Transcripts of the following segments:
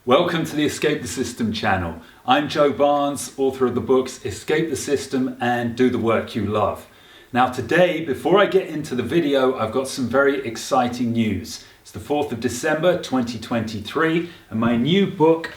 Welcome to the Escape the System channel. I'm Joe Barnes, author of the books Escape the System and Do the Work You Love. Now today, before I get into the video, I've got some very exciting news. It's the 4th of December 2023 and my new book,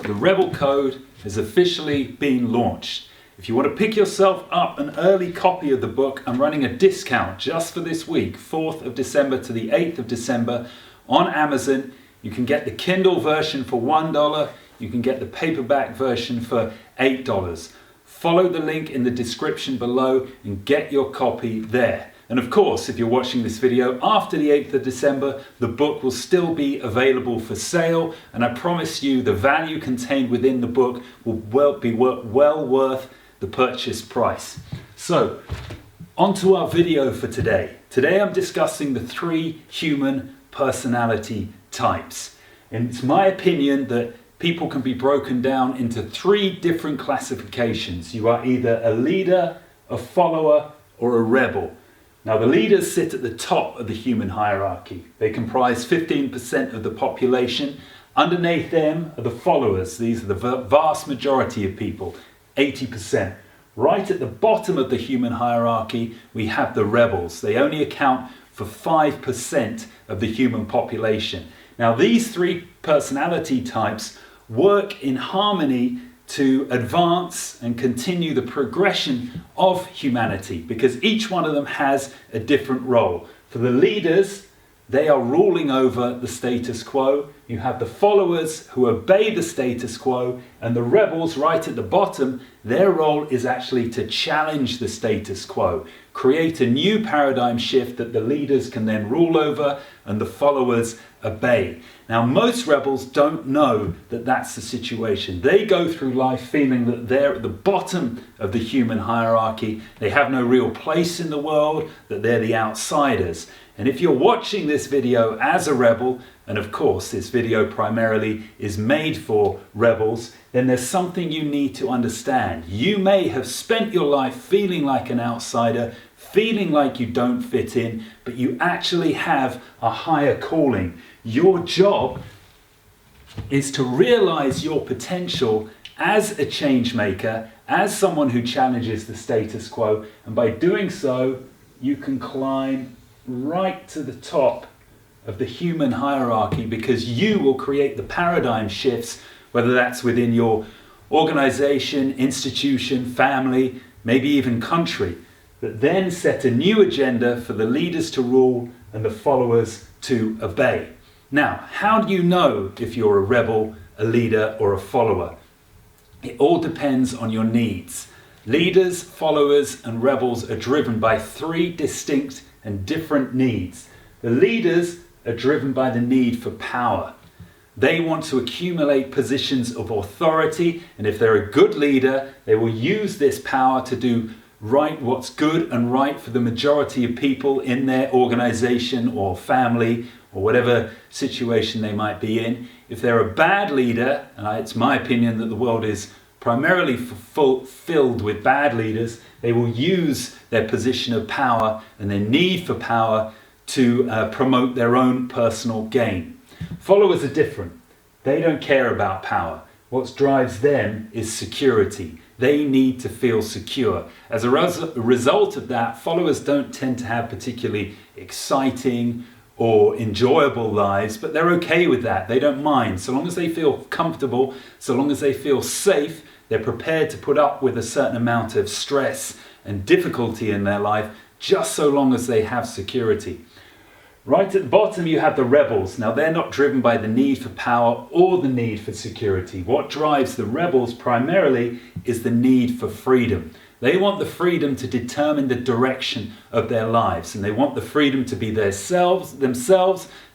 The Rebel Code, has officially been launched. If you want to pick yourself up an early copy of the book, I'm running a discount just for this week, 4th of December to the 8th of December on Amazon. You can get the Kindle version for $1, you can get the paperback version for $8. Follow the link in the description below and get your copy there. And of course, if you're watching this video after the 8th of December, the book will still be available for sale, and I promise you the value contained within the book will be well worth the purchase price. So, onto our video for today. Today I'm discussing the 3 human personality types. And it's my opinion that people can be broken down into 3 different classifications. You are either a leader, a follower, or a rebel. Now the leaders sit at the top of the human hierarchy. They comprise 15% of the population. Underneath them are the followers. These are the vast majority of people, 80%. Right at the bottom of the human hierarchy, we have the rebels. They only account for 5% of the human population. Now these 3 personality types work in harmony to advance and continue the progression of humanity because each one of them has a different role. For the leaders, they are ruling over the status quo. You have the followers who obey the status quo, and the rebels right at the bottom, their role is actually to challenge the status quo, create a new paradigm shift that the leaders can then rule over and the followers obey. Now most rebels don't know that that's the situation. They go through life feeling that they're at the bottom of the human hierarchy. They have no real place in the world, that they're the outsiders. And if you're watching this video as a rebel, and of course this video primarily is made for rebels, then there's something you need to understand. You may have spent your life feeling like an outsider, feeling like you don't fit in, but you actually have a higher calling. Your job is to realize your potential as a change maker, as someone who challenges the status quo, and by doing so, you can climb right to the top of the human hierarchy because you will create the paradigm shifts, whether that's within your organization, institution, family, maybe even country, that then set a new agenda for the leaders to rule and the followers to obey. Now, how do you know if you're a rebel, a leader, or a follower? It all depends on your needs. Leaders, followers, and rebels are driven by 3 distinct and different needs. The leaders are driven by the need for power. They want to accumulate positions of authority, and if they're a good leader, they will use this power to do what's good and right for the majority of people in their organization or family or whatever situation they might be in. If they're a bad leader, and it's my opinion that the world is primarily filled with bad leaders, they will use their position of power and their need for power to promote their own personal gain. Followers are different. They don't care about power. What drives them is security. They need to feel secure. As a result of that, followers don't tend to have particularly exciting or enjoyable lives, but they're okay with that. They don't mind. So long as they feel comfortable, so long as they feel safe, they're prepared to put up with a certain amount of stress and difficulty in their life, just so long as they have security. Right at the bottom you have the rebels. Now they're not driven by the need for power or the need for security. What drives the rebels primarily is the need for freedom. They want the freedom to determine the direction of their lives, and they want the freedom to be themselves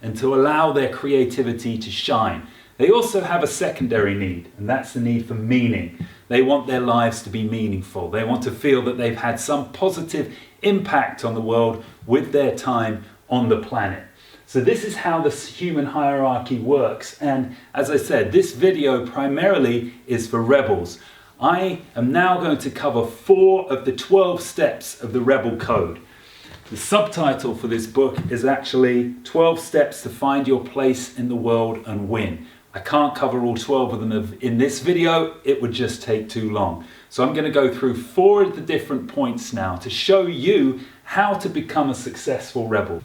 and to allow their creativity to shine. They also have a secondary need, and that's the need for meaning. They want their lives to be meaningful. They want to feel that they've had some positive impact on the world with their time on the planet. So this is how the human hierarchy works. And as I said, this video primarily is for rebels. I am now going to cover 4 of the 12 steps of the Rebel Code. The subtitle for this book is actually 12 Steps to Find Your Place in the World and Win. I can't cover all 12 of them in this video, it would just take too long. So I'm going to go through 4 of the different points now to show you how to become a successful rebel.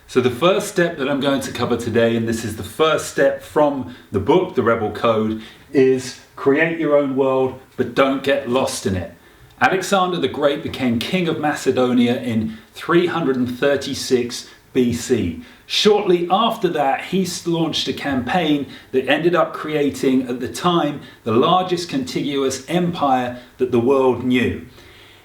So the first step that I'm going to cover today, and this is the first step from the book, The Rebel Code, is create your own world, but don't get lost in it. Alexander the Great became king of Macedonia in 336 BC. Shortly after that, he launched a campaign that ended up creating, at the time, the largest contiguous empire that the world knew.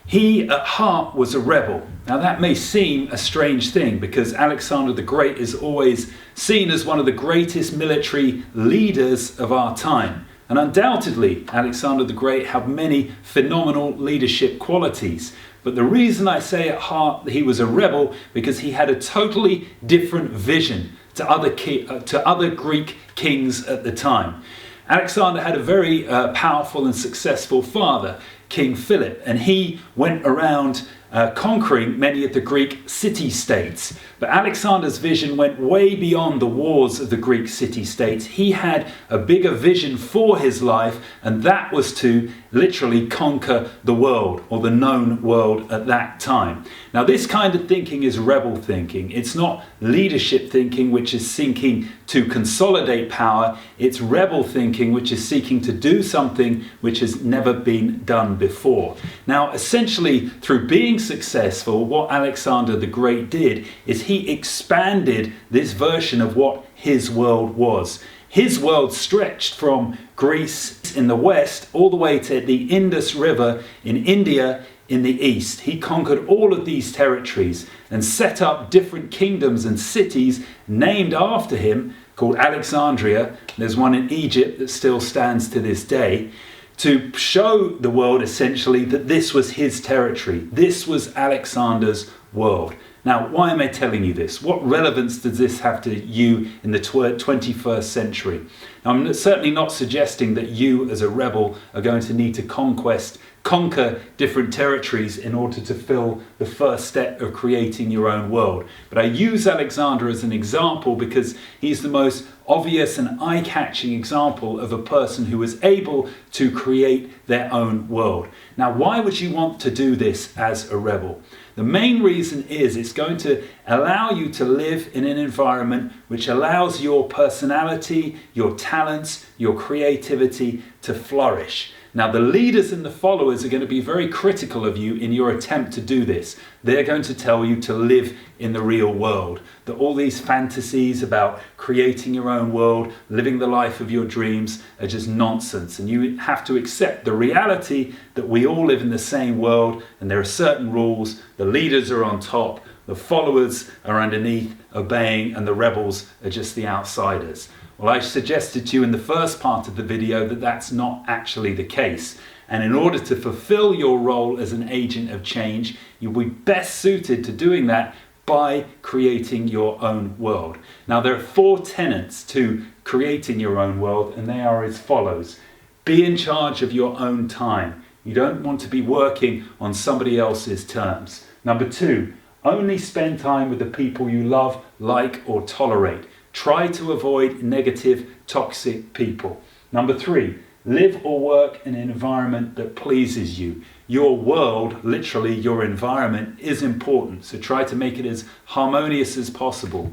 He, at heart, was a rebel. Now that may seem a strange thing because Alexander the Great is always seen as one of the greatest military leaders of our time. And undoubtedly, Alexander the Great had many phenomenal leadership qualities. But the reason I say at heart that he was a rebel, because he had a totally different vision to other Greek kings at the time. Alexander had a very powerful and successful father, King Philip, and he went around conquering many of the Greek city-states. But Alexander's vision went way beyond the walls of the Greek city-states. He had a bigger vision for his life, and that was to literally conquer the world, or the known world at that time. Now this kind of thinking is rebel thinking. It's not leadership thinking, which is seeking to consolidate power. It's rebel thinking, which is seeking to do something which has never been done before. Now essentially, through being successful, what Alexander the Great did is he expanded this version of what his world was. His world stretched from Greece in the west all the way to the Indus River in India in the east. He conquered all of these territories and set up different kingdoms and cities named after him, called Alexandria. There's one in Egypt that still stands to this day, to show the world essentially that this was his territory. This was Alexander's world. Now, why am I telling you this? What relevance does this have to you in the 21st century? Now, I'm certainly not suggesting that you as a rebel are going to need to conquer different territories in order to fill the first step of creating your own world. But I use Alexander as an example because he's the most obvious and eye-catching example of a person who was able to create their own world. Now, why would you want to do this as a rebel? The main reason is it's going to allow you to live in an environment which allows your personality, your talents, your creativity to flourish. Now, the leaders and the followers are going to be very critical of you in your attempt to do this. They're going to tell you to live in the real world, that all these fantasies about creating your own world, living the life of your dreams are just nonsense. And you have to accept the reality that we all live in the same world and there are certain rules. The leaders are on top, the followers are underneath, obeying, and the rebels are just the outsiders. Well, I suggested to you in the first part of the video that that's not actually the case. And in order to fulfill your role as an agent of change, you'll be best suited to doing that by creating your own world. Now, there are 4 tenets to creating your own world, and they are as follows. Be in charge of your own time. You don't want to be working on somebody else's terms. Number 2, only spend time with the people you love, like, or tolerate. Try to avoid negative, toxic people. Number 3, live or work in an environment that pleases you. Your world, literally your environment, is important, so try to make it as harmonious as possible.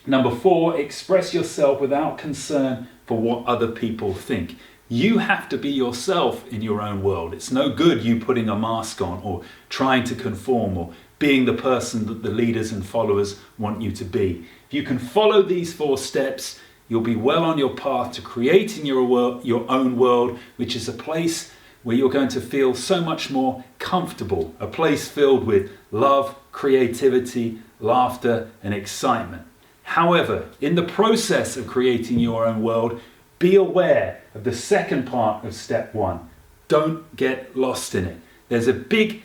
Number 4, express yourself without concern for what other people think. You have to be yourself in your own world. It's no good you putting a mask on or trying to conform or being the person that the leaders and followers want you to be. If you can follow these 4 steps, you'll be well on your path to creating your own world, which is a place where you're going to feel so much more comfortable, a place filled with love, creativity, laughter, and excitement. However, in the process of creating your own world, be aware of the second part of step 1. Don't get lost in it. There's a big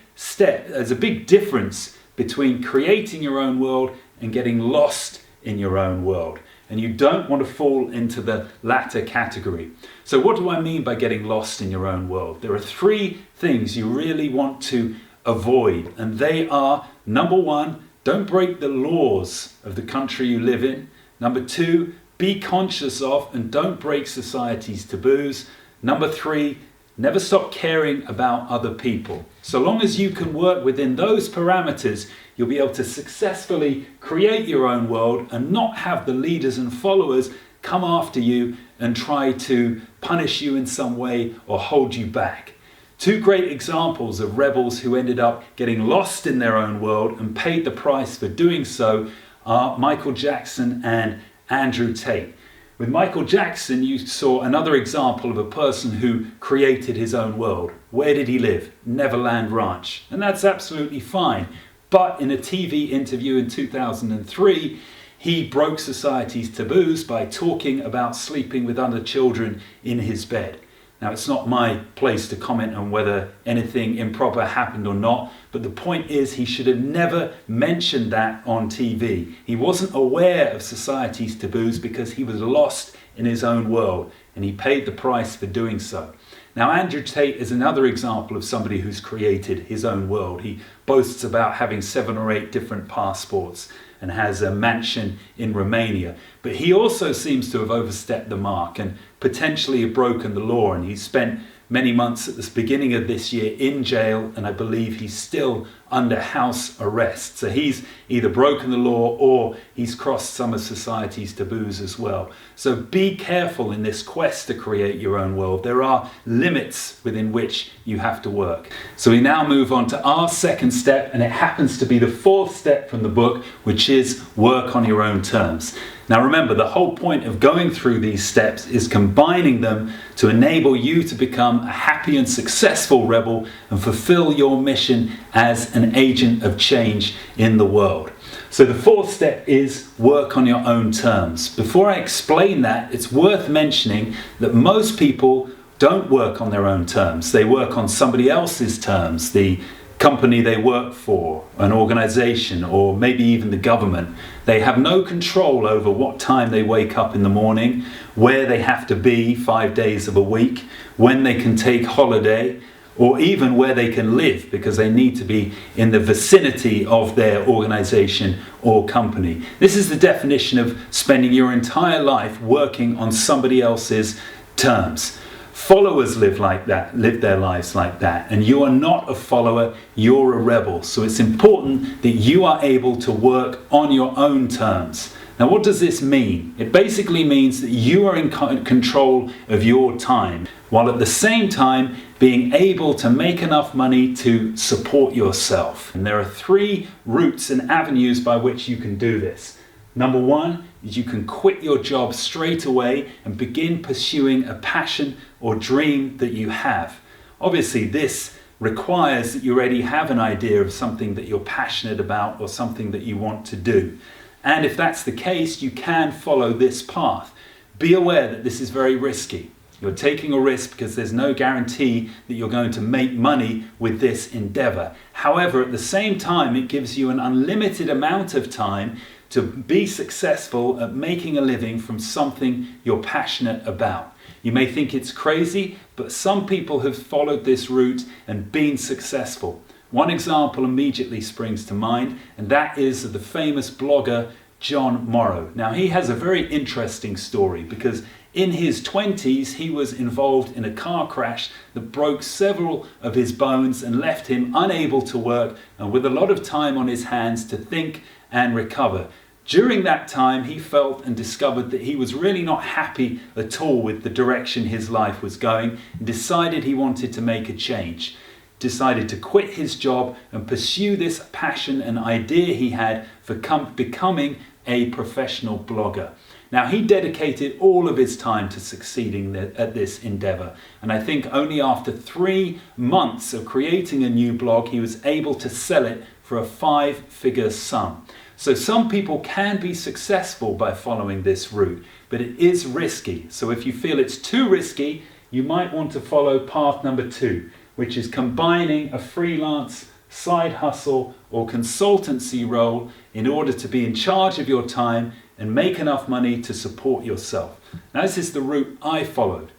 difference between creating your own world and getting lost in your own world. And you don't want to fall into the latter category. So what do I mean by getting lost in your own world? There are 3 things you really want to avoid. And they are, number 1, don't break the laws of the country you live in. Number 2, Be conscious of and don't break society's taboos. Number 3, never stop caring about other people. So long as you can work within those parameters, you'll be able to successfully create your own world and not have the leaders and followers come after you and try to punish you in some way or hold you back. 2 great examples of rebels who ended up getting lost in their own world and paid the price for doing so are Michael Jackson and Andrew Tate. With Michael Jackson, you saw another example of a person who created his own world. Where did he live? Neverland Ranch. And that's absolutely fine. But in a TV interview in 2003, he broke society's taboos by talking about sleeping with other children in his bed. Now, it's not my place to comment on whether anything improper happened or not, but the point is he should have never mentioned that on TV. He wasn't aware of society's taboos because he was lost in his own world, and he paid the price for doing so. Now, Andrew Tate is another example of somebody who's created his own world. He boasts about having 7 or 8 different passports and has a mansion in Romania. But he also seems to have overstepped the mark and potentially have broken the law, and he's spent many months at the beginning of this year in jail, and I believe he's still under house arrest. So he's either broken the law or he's crossed some of society's taboos as well. So be careful in this quest to create your own world. There are limits within which you have to work. So we now move on to our second step, and it happens to be the 4th step from the book, which is work on your own terms. Now remember, the whole point of going through these steps is combining them to enable you to become a happy and successful rebel and fulfill your mission as an agent of change in the world. So the 4th step is work on your own terms. Before I explain that, it's worth mentioning that most people don't work on their own terms. They work on somebody else's terms, the company they work for, an organization, or maybe even the government. They have no control over what time they wake up in the morning, where they have to be 5 days of a week, when they can take holiday, or even where they can live, because they need to be in the vicinity of their organization or company. This is the definition of spending your entire life working on somebody else's terms. Followers live like that, live their lives like that, and you are not a follower, you're a rebel. So it's important that you are able to work on your own terms. Now, what does this mean? It basically means that you are in control of your time, while at the same time being able to make enough money to support yourself. And there are 3 routes and avenues by which you can do this. Number 1 is you can quit your job straight away and begin pursuing a passion or dream that you have. Obviously, this requires that you already have an idea of something that you're passionate about or something that you want to do. And if that's the case, you can follow this path. Be aware that this is very risky. You're taking a risk because there's no guarantee that you're going to make money with this endeavor. However, at the same time, it gives you an unlimited amount of time to be successful at making a living from something you're passionate about. You may think it's crazy, but some people have followed this route and been successful. One example immediately springs to mind, and that is of the famous blogger John Morrow. Now, he has a very interesting story because in his 20s he was involved in a car crash that broke several of his bones and left him unable to work and with a lot of time on his hands to think and recover. During that time, he felt and discovered that he was really not happy at all with the direction his life was going and decided he wanted to make a change. Decided to quit his job and pursue this passion and idea he had for becoming a professional blogger. Now, he dedicated all of his time to succeeding at this endeavor, and I think only after 3 months of creating a new blog, he was able to sell it for a 5-figure sum. So some people can be successful by following this route, but it is risky. So if you feel it's too risky, you might want to follow path number 2, which is combining a freelance, side hustle or consultancy role in order to be in charge of your time and make enough money to support yourself. Now, this is the route I followed.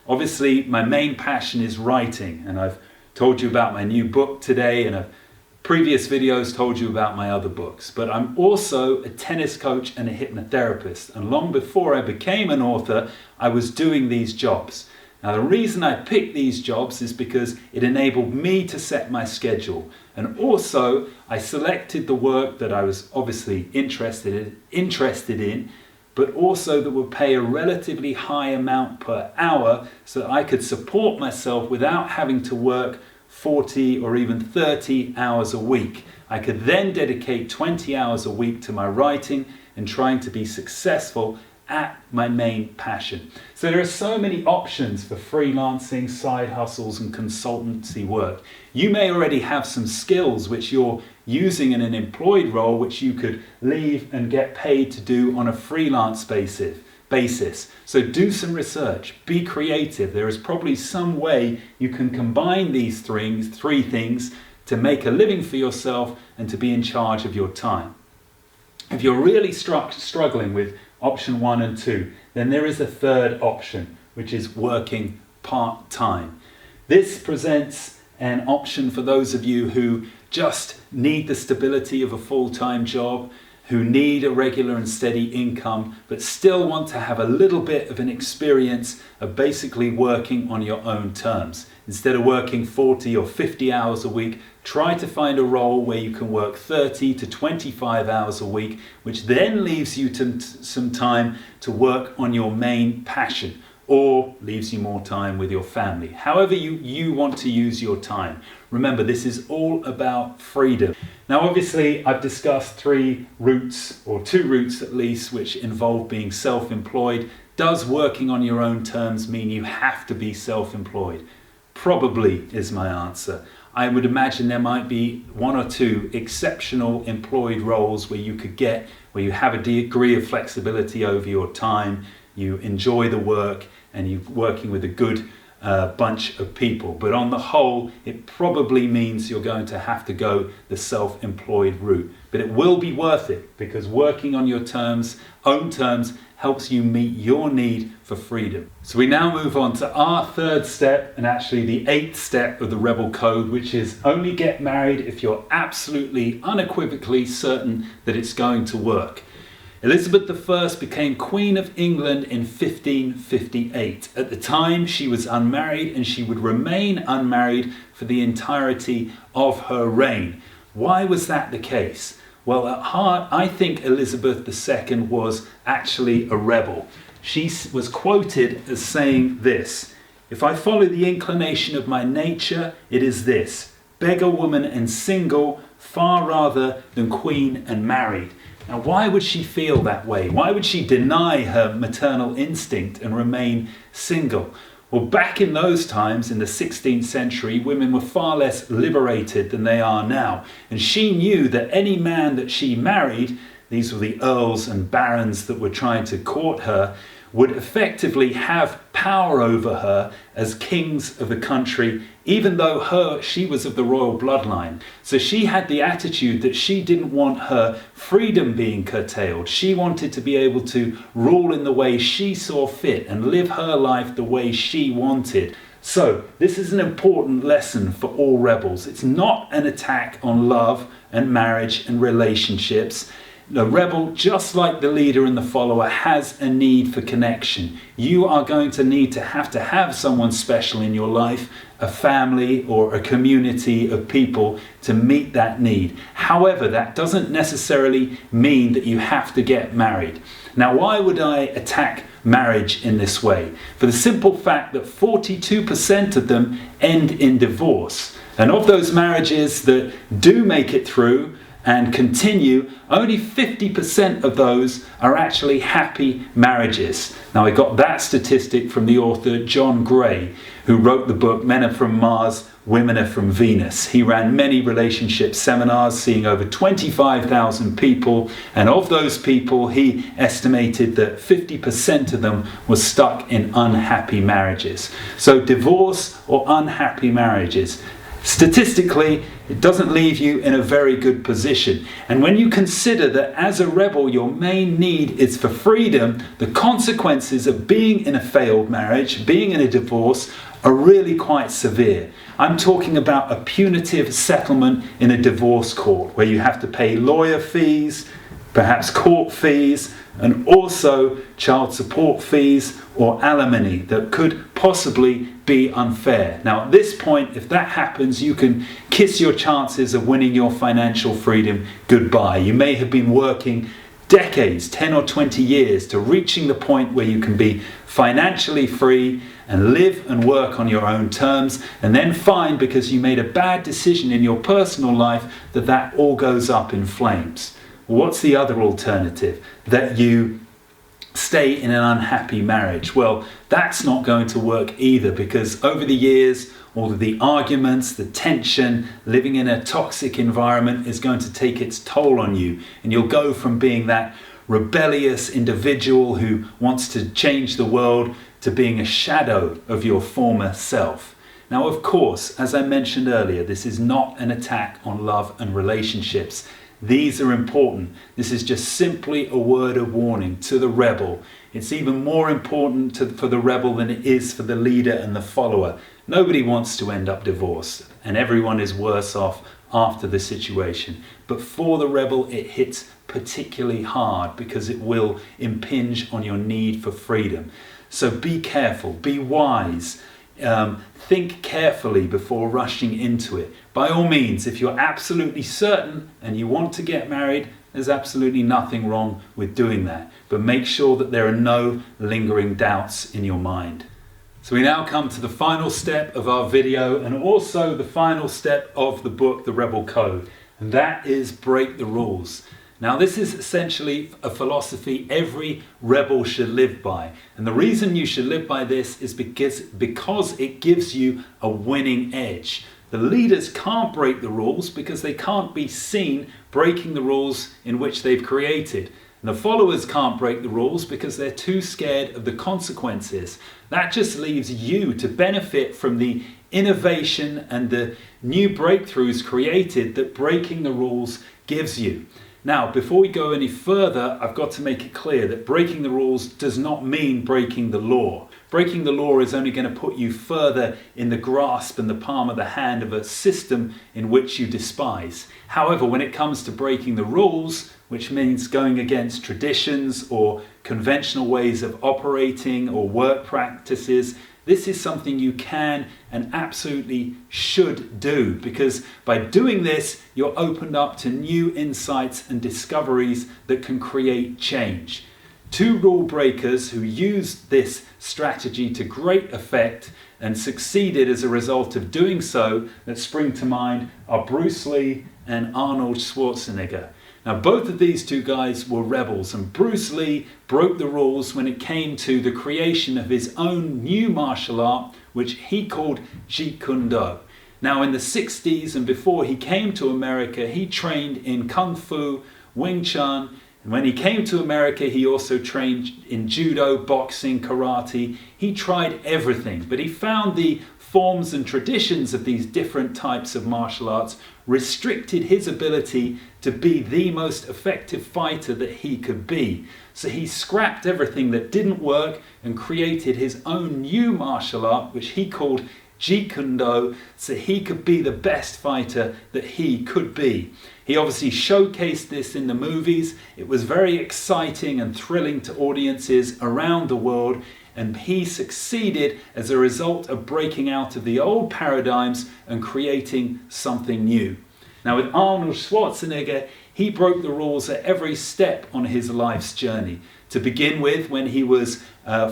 Obviously, my main passion is writing, and I've told you about my new book today, and I've previous videos told you about my other books, but I'm also a tennis coach and a hypnotherapist. And long before I became an author, I was doing these jobs. Now, the reason I picked these jobs is because it enabled me to set my schedule. And also, I selected the work that I was obviously interested in, but also that would pay a relatively high amount per hour so that I could support myself without having to work 40 or even 30 hours a week. I could then dedicate 20 hours a week to my writing and trying to be successful at my main passion. So there are so many options for freelancing, side hustles and consultancy work. You may already have some skills which you're using in an employed role which you could leave and get paid to do on a freelance basis. So do some research, be creative. There is probably some way you can combine these three things to make a living for yourself and to be in charge of your time. If you're really struggling with option 1 and 2, then there is a third option, which is working part-time. This presents an option for those of you who just need the stability of a full-time job, who need a regular and steady income, but still want to have a little bit of an experience of basically working on your own terms. Instead of working 40 or 50 hours a week, try to find a role where you can work 30 to 25 hours a week, which then leaves you some time to work on your main passion, or leaves you more time with your family. However you want to use your time. Remember, this is all about freedom. Now, obviously, I've discussed 3 routes, or 2 routes at least, which involve being self-employed. Does working on your own terms mean you have to be self-employed? Probably is my answer. I would imagine there might be 1 or 2 exceptional employed roles where you have a degree of flexibility over your time, you enjoy the work, and you're working with a good bunch of people. But on the whole, it probably means you're going to have to go the self-employed route. But it will be worth it, because working on your own terms, helps you meet your need for freedom. So we now move on to our 3rd step, and actually the 8th step of the Rebel Code, which is only get married if you're absolutely unequivocally certain that it's going to work. Elizabeth I became Queen of England in 1558. At the time, she was unmarried, and she would remain unmarried for the entirety of her reign. Why was that the case? Well, at heart, I think Elizabeth II was actually a rebel. She was quoted as saying this: "If I follow the inclination of my nature, it is this: beggar, woman and single, far rather than queen and married." Now, why would she feel that way? Why would she deny her maternal instinct and remain single? Well, back in those times, in the 16th century, women were far less liberated than they are now. And she knew that any man that she married, these were the earls and barons that were trying to court her, would effectively have power over her as kings of the country, even though she was of the royal bloodline. So she had the attitude that she didn't want her freedom being curtailed. She wanted to be able to rule in the way she saw fit and live her life the way she wanted. So this is an important lesson for all rebels. It's not an attack on love and marriage and relationships. The rebel, just like the leader and the follower, has a need for connection. You are going to need to have someone special in your life, a family or a community of people, to meet that need. However, that doesn't necessarily mean that you have to get married. Now, why would I attack marriage in this way? For the simple fact that 42% of them end in divorce. And of those marriages that do make it through and continue, only 50% of those are actually happy marriages. Now, I got that statistic from the author John Gray, who wrote the book Men Are From Mars, Women Are From Venus. He ran many relationship seminars, seeing over 25,000 people, and of those people, he estimated that 50% of them were stuck in unhappy marriages. So divorce or unhappy marriages, statistically, it doesn't leave you in a very good position. And when you consider that as a rebel, your main need is for freedom, the consequences of being in a failed marriage, being in a divorce, are really quite severe. I'm talking about a punitive settlement in a divorce court where you have to pay lawyer fees, perhaps court fees, and also child support fees or alimony that could possibly be unfair. Now at this point, if that happens, you can kiss your chances of winning your financial freedom goodbye. You may have been working decades, 10 or 20 years, to reaching the point where you can be financially free and live and work on your own terms, and then find, because you made a bad decision in your personal life, that that all goes up in flames. What's the other alternative? That you stay in an unhappy marriage. Well, that's not going to work either, because over the years, all of the arguments, the tension, living in a toxic environment is going to take its toll on you. And you'll go from being that rebellious individual who wants to change the world to being a shadow of your former self. Now, of course, as I mentioned earlier, this is not an attack on love and relationships. These are important. This is just simply a word of warning to the rebel. It's even more important for the rebel than it is for the leader and the follower. Nobody wants to end up divorced, and everyone is worse off after the situation. But for the rebel, it hits particularly hard because it will impinge on your need for freedom. So be careful, be wise. Think carefully before rushing into it. By all means, if you're absolutely certain and you want to get married, there's absolutely nothing wrong with doing that. But make sure that there are no lingering doubts in your mind. So we now come to the final step of our video, and also the final step of the book, The Rebel Code, and that is break the rules. Now, this is essentially a philosophy every rebel should live by. And the reason you should live by this is because it gives you a winning edge. The leaders can't break the rules because they can't be seen breaking the rules in which they've created. And the followers can't break the rules because they're too scared of the consequences. That just leaves you to benefit from the innovation and the new breakthroughs created that breaking the rules gives you. Now, before we go any further, I've got to make it clear that breaking the rules does not mean breaking the law. Breaking the law is only going to put you further in the grasp and the palm of the hand of a system in which you despise. However, when it comes to breaking the rules, which means going against traditions or conventional ways of operating or work practices, this is something you can and absolutely should do, because by doing this, you're opened up to new insights and discoveries that can create change. Two rule breakers who used this strategy to great effect and succeeded as a result of doing so that spring to mind are Bruce Lee and Arnold Schwarzenegger. Now, both of these two guys were rebels, and Bruce Lee broke the rules when it came to the creation of his own new martial art, which he called Jeet Kune Do. Now, in the 60s and before he came to America, he trained in Kung Fu, Wing Chun, and when he came to America, he also trained in judo, boxing, karate. He tried everything, but he found the forms and traditions of these different types of martial arts restricted his ability to be the most effective fighter that he could be. So he scrapped everything that didn't work and created his own new martial art, which he called Jeet Kune Do, so he could be the best fighter that he could be. He obviously showcased this in the movies. It was very exciting and thrilling to audiences around the world, and he succeeded as a result of breaking out of the old paradigms and creating something new. Now, with Arnold Schwarzenegger, he broke the rules at every step on his life's journey. To begin with, when he was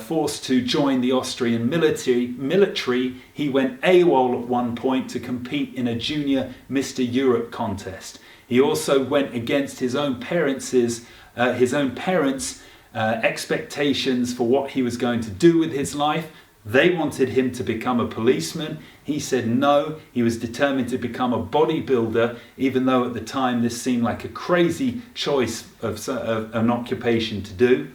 forced to join the Austrian military, he went AWOL at one point to compete in a junior Mr. Europe contest. He also went against his own parents' expectations for what he was going to do with his life. They wanted him to become a policeman. He said no. He was determined to become a bodybuilder, even though at the time this seemed like a crazy choice of an occupation to do.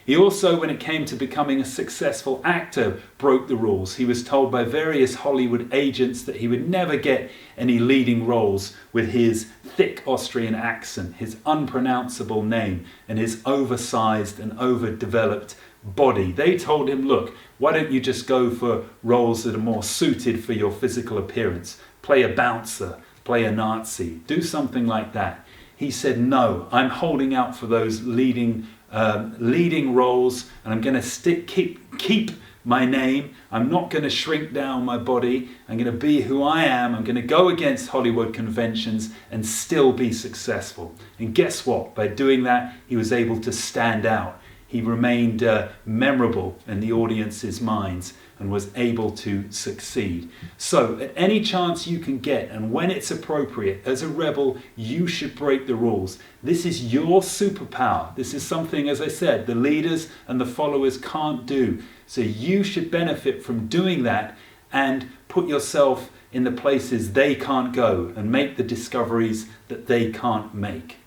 He also, when it came to becoming a successful actor, broke the rules. He was told by various Hollywood agents that he would never get any leading roles with his thick Austrian accent, his unpronounceable name, and his oversized and overdeveloped body. They told him, look, why don't you just go for roles that are more suited for your physical appearance? Play a bouncer, play a Nazi, do something like that. He said, no, I'm holding out for those leading roles, and I'm going to keep my name. I'm not going to shrink down my body. I'm going to be who I am. I'm going to go against Hollywood conventions and still be successful. And guess what? By doing that, he was able to stand out. He remained memorable in the audience's minds and was able to succeed. So at any chance you can get, and when it's appropriate, as a rebel, you should break the rules. This is your superpower. This is something, as I said, the leaders and the followers can't do. So you should benefit from doing that and put yourself in the places they can't go and make the discoveries that they can't make.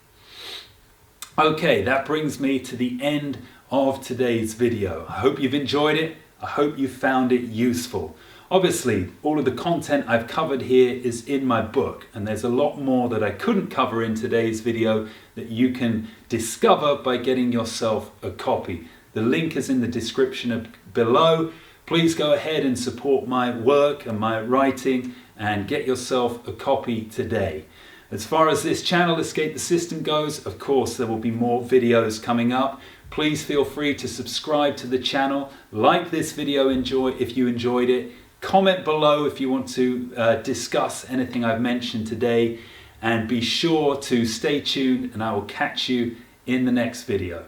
Okay, that brings me to the end of today's video. I hope you've enjoyed it. I hope you found it useful. Obviously, all of the content I've covered here is in my book, and there's a lot more that I couldn't cover in today's video that you can discover by getting yourself a copy. The link is in the description below. Please go ahead and support my work and my writing and get yourself a copy today. As far as this channel, Escape the System, goes, of course, there will be more videos coming up. Please feel free to subscribe to the channel, like this video if you enjoyed it, comment below if you want to discuss anything I've mentioned today, and be sure to stay tuned, and I will catch you in the next video.